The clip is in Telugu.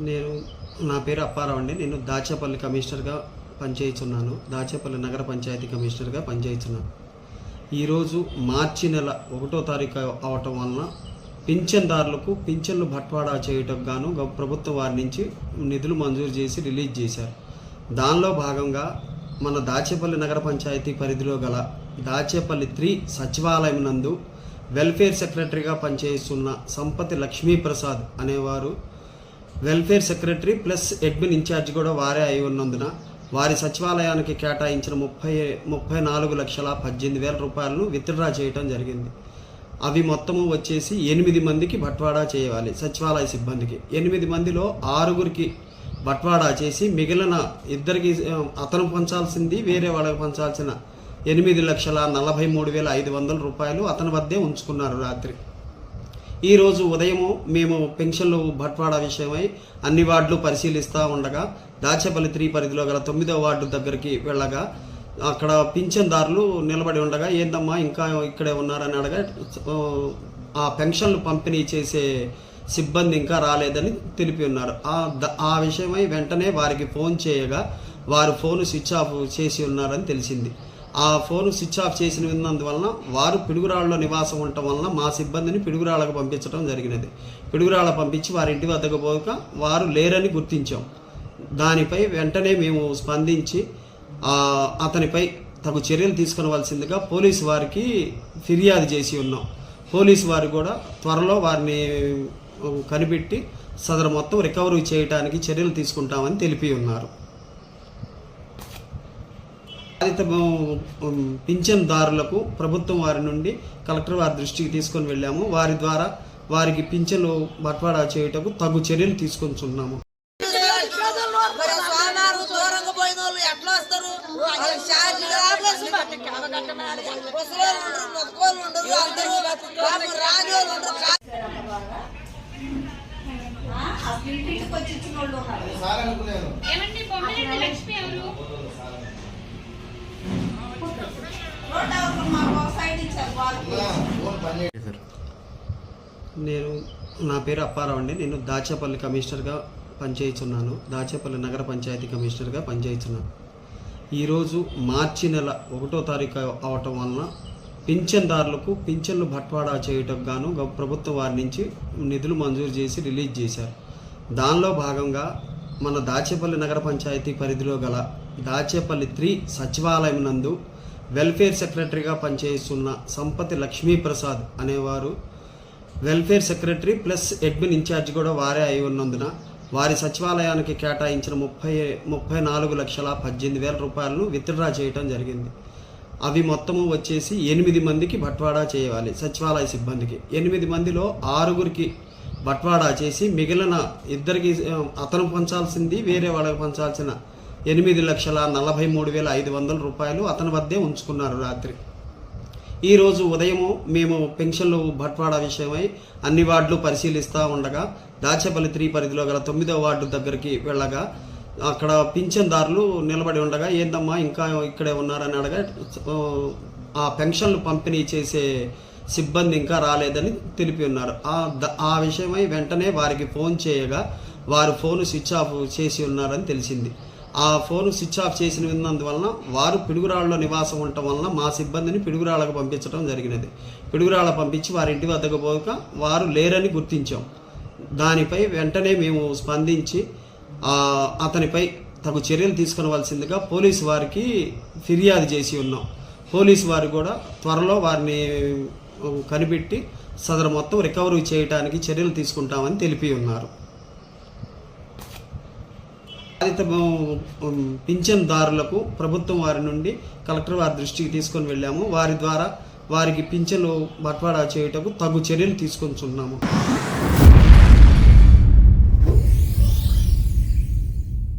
నేను నా పేరు అప్పారావు అండి. నేను దాచేపల్లి కమిషనర్గా పనిచేస్తున్నాను. దాచేపల్లి నగర పంచాయతీ కమిషనర్గా పనిచేస్తున్నాను. ఈరోజు మార్చి నెల 1వ తారీఖు అవటం వలన పింఛన్దారులకు పింఛన్లు బట్వాడా చేయటం గాను ప్రభుత్వం వారి నుంచి నిధులు మంజూరు చేసి రిలీజ్ చేశారు. దానిలో భాగంగా మన దాచేపల్లి నగర పంచాయతీ పరిధిలో గల దాచేపల్లి 3 సచివాలయం నందు వెల్ఫేర్ సెక్రటరీగా పనిచేస్తున్న సంపతి లక్ష్మీప్రసాద్ అనేవారు welfare secretary plus admin incharge కూడా వారే అయి ఉన్నందున వారి సచివాలయానికి కేటాయించిన 34,18,000 రూపాయలను విత్డ్రా చేయడం జరిగింది. అవి మొత్తము వచ్చేసి 8 మందికి బట్వాడా చేయాలి. సచివాలయ సిబ్బందికి 8 మందిలో 6గురికి బట్వాడా చేసి మిగిలిన 2కి అతను పంచాల్సింది వేరే వాళ్ళకి పంచాల్సిన 8,43,500 రూపాయలు అతని వద్దే ఉంచుకున్నారు. రాత్రి ఈరోజు ఉదయము మేము పెన్షన్లు బట్వాడా విషయమై అన్ని వార్డులు పరిశీలిస్తూ ఉండగా దాచేపల్లి 3 పరిధిలో గల 9వ వార్డు దగ్గరికి వెళ్ళగా అక్కడ పింఛన్దారులు నిలబడి ఉండగా ఏందమ్మా ఇంకా ఇక్కడే ఉన్నారని అడగా ఆ పెన్షన్లు పంపిణీ చేసే సిబ్బంది ఇంకా రాలేదని తెలిపి ఉన్నారు. ఆ విషయమై వెంటనే వారికి ఫోన్ చేయగా వారు ఫోన్ స్విచ్ ఆఫ్ చేసి ఉన్నారని తెలిసింది. ఆ ఫోన్ స్విచ్ ఆఫ్ చేసినందువలన వారు పిడుగురాళ్ళలో నివాసం ఉండటం వలన మా సిబ్బందిని పిడుగురాళ్ళకు పంపించడం జరిగినది. పిడుగురాళ్ళ పంపించి వారి ఇంటి వద్దకు పోక వారు లేరని గుర్తించాం. దానిపై వెంటనే మేము స్పందించి అతనిపై తగు చర్యలు తీసుకునవలసిందిగా పోలీసు వారికి ఫిర్యాదు చేసి ఉన్నాం. పోలీసు వారు కూడా త్వరలో వారిని కనిపెట్టి సదరు మొత్తం రికవరీ చేయడానికి చర్యలు తీసుకుంటామని తెలిపి ఉన్నారు. బాధిత పింఛన్దారులకు ప్రభుత్వం వారి నుండి కలెక్టర్ వారి దృష్టికి తీసుకొని వెళ్ళాము. వారి ద్వారా వారికి పింఛన్లు బట్వాడా చేయటకు తగు చర్యలు తీసుకొచ్చున్నాము. నేను నా పేరు అప్పారావు అండి. నేను దాచేపల్లి కమిషనర్గా పనిచేస్తున్నాను. దాచేపల్లి నగర పంచాయతీ కమిషనర్గా పనిచేస్తున్నాను. ఈరోజు మార్చి నెల 1వ తారీఖు అవటం వలన పింఛన్దారులకు పింఛన్లు బట్వాడా చేయటం గాను ప్రభుత్వం వారి నుంచి నిధులు మంజూరు చేసి రిలీజ్ చేశారు. దానిలో భాగంగా మన దాచేపల్లి నగర పంచాయతీ పరిధిలో గల దాచేపల్లి 3 సచివాలయం నందు వెల్ఫేర్ సెక్రటరీగా పనిచేస్తున్న సంపతి లక్ష్మీప్రసాద్ అనేవారు welfare secretary plus admin incharge కూడా వారే అయి ఉన్నందున వారి సచివాలయానికి కేటాయించిన 34,18,000 రూపాయలను విత్డ్రా చేయడం జరిగింది. అవి మొత్తము వచ్చేసి 8 మందికి బట్వాడా చేయాలి. సచివాలయ సిబ్బందికి 8 మందిలో 6గురికి బట్వాడా చేసి మిగిలిన 2కి అతను పంచాల్సింది వేరే వాళ్ళకి పంచాల్సిన 8,43,500 రూపాయలు అతని వద్దే ఉంచుకున్నారు. రాత్రి ఈరోజు ఉదయము మేము పెన్షన్లు బట్వాడా విషయమై అన్ని వార్డులు పరిశీలిస్తూ ఉండగా దాచేపల్లి 3 పరిధిలో గల 9వ వార్డు దగ్గరికి వెళ్ళగా అక్కడ పింఛన్దారులు నిలబడి ఉండగా ఏందమ్మా ఇంకా ఇక్కడే ఉన్నారని అడగా ఆ పెన్షన్లు పంపిణీ చేసే సిబ్బంది ఇంకా రాలేదని తెలిపి ఉన్నారు. ఆ విషయమై వెంటనే వారికి ఫోన్ చేయగా వారు ఫోన్ స్విచ్ ఆఫ్ చేసి ఉన్నారని తెలిసింది. ఆ ఫోన్ స్విచ్ ఆఫ్ చేసినందువలన వారు పిడుగురాళ్ళలో నివాసం ఉండటం వలన మా సిబ్బందిని పిడుగురాళ్ళకు పంపించడం జరిగినది. పిడుగురాళ్ళ పంపించి వారి ఇంటి వద్దకు పోక వారు లేరని గుర్తించాం. దానిపై వెంటనే మేము స్పందించి అతనిపై తగు చర్యలు తీసుకునవలసిందిగా పోలీసు వారికి ఫిర్యాదు చేసి ఉన్నాం. పోలీసు వారు కూడా త్వరలో వారిని కనిపెట్టి సదరు మొత్తం రికవరీ చేయడానికి చర్యలు తీసుకుంటామని తెలిపి ఉన్నారు. బాధిత పింఛన్దారులకు ప్రభుత్వం వారి నుండి కలెక్టర్ వారి దృష్టికి తీసుకొని వెళ్ళాము. వారి ద్వారా వారికి పింఛన్లు బట్వాడా చేయటకు తగు చర్యలు తీసుకొచ్చున్నాము.